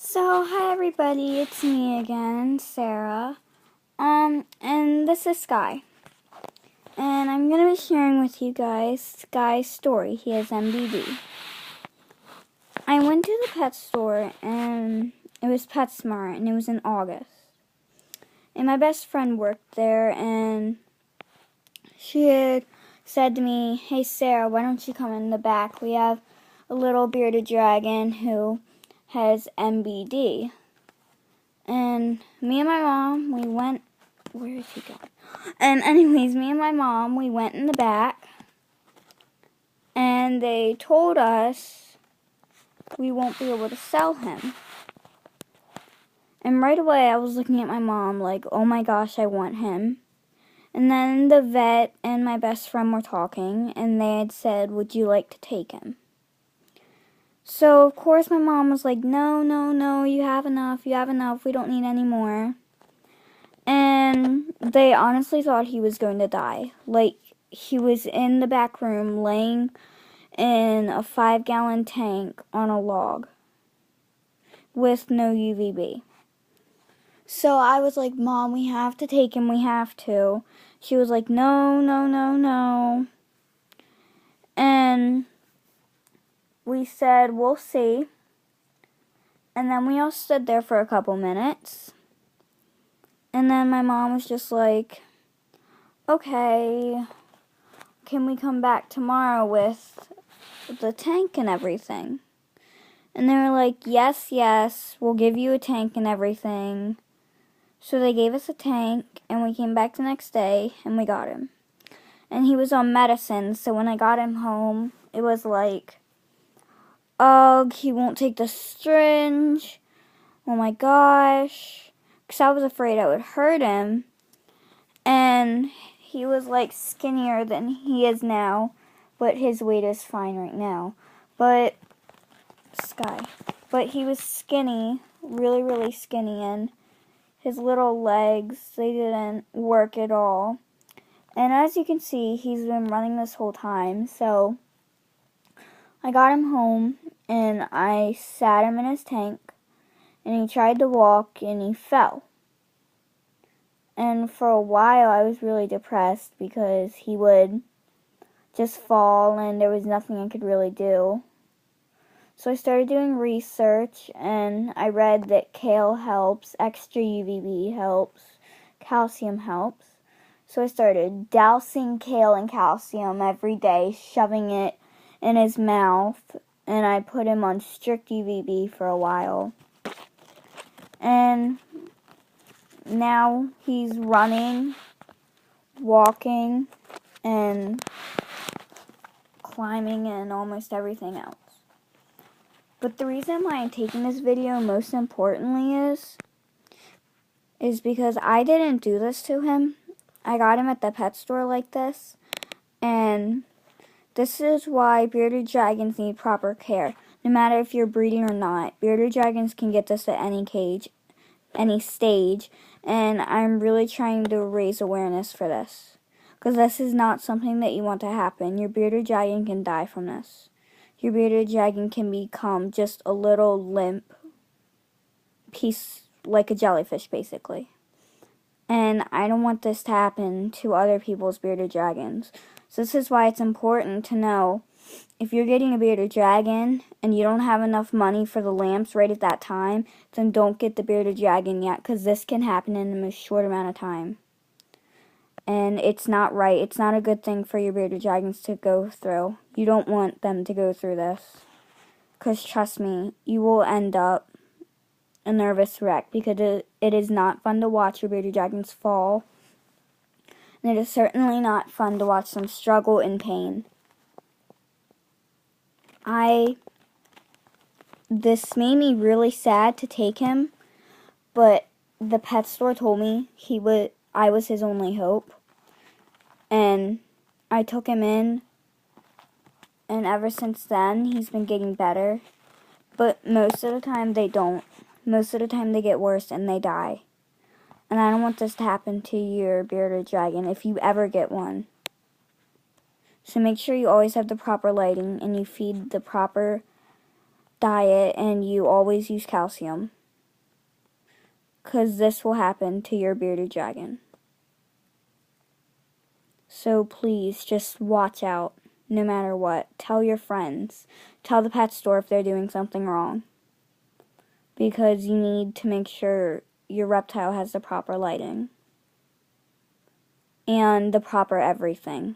So, hi everybody, it's me again, Sarah. And this is Sky. And I'm going to be sharing with you guys Sky's story. He has MBD. I went to the pet store, and it was PetSmart, and it was in August. And my best friend worked there, and she had said to me, "Hey Sarah, why don't you come in the back? We have a little bearded dragon who has MBD." And me and my mom, we went, where is he going? And anyways, me and my mom, we went in the back, and they told us we won't be able to sell him. And right away, I was looking at my mom like, oh my gosh, I want him. And then the vet and my best friend were talking, and they had said, would you like to take him? So, of course, my mom was like, no, you have enough, we don't need any more. And they honestly thought he was going to die. Like, he was in the back room laying in a 5-gallon tank on a log with no UVB. So I was like, Mom, we have to take him, we have to. She was like, no. And we said, we'll see. And then we all stood there for a couple minutes. And then my mom was just like, okay, can we come back tomorrow with the tank and everything? And they were like, yes, we'll give you a tank and everything. So they gave us a tank, and we came back the next day, and we got him. And he was on medicine, so when I got him home, it was like, ugh, he won't take the syringe. Oh my gosh. Because I was afraid I would hurt him. And he was like skinnier than he is now, but his weight is fine right now. But he was skinny, really skinny, and his little legs, they didn't work at all. And as you can see, he's been running this whole time. So I got him home, and I sat him in his tank, and he tried to walk, and he fell. And for a while, I was really depressed because he would just fall, and there was nothing I could really do. So I started doing research, and I read that kale helps, extra UVB helps, calcium helps. So I started dousing kale in calcium every day, shoving it in his mouth, and I put him on strict UVB for a while. And now he's running, walking, and climbing, and almost everything else. But the reason why I'm taking this video most importantly is because I didn't do this to him. I got him at the pet store like this. And this is why bearded dragons need proper care. No matter if you're breeding or not, bearded dragons can get this at any cage, any stage. And I'm really trying to raise awareness for this. Because this is not something that you want to happen. Your bearded dragon can die from this. Your bearded dragon can become just a little limp piece, like a jellyfish, basically. And I don't want this to happen to other people's bearded dragons. So this is why it's important to know, if you're getting a bearded dragon and you don't have enough money for the lamps right at that time, then don't get the bearded dragon yet, because this can happen in a short amount of time. And it's not right. It's not a good thing for your bearded dragons to go through. You don't want them to go through this. Because trust me, you will end up a nervous wreck. Because it is not fun to watch your bearded dragons fall. And it is certainly not fun to watch them struggle in pain. This made me really sad to take him. But the pet store told me I was his only hope. And I took him in, and ever since then, he's been getting better. But most of the time, they don't. Most of the time, they get worse and they die. And I don't want this to happen to your bearded dragon if you ever get one. So make sure you always have the proper lighting, and you feed the proper diet, and you always use calcium. because this will happen to your bearded dragon. So please just watch out no matter what. Tell your friends. Tell the pet store if they're doing something wrong. Because you need to make sure your reptile has the proper lighting. And the proper everything.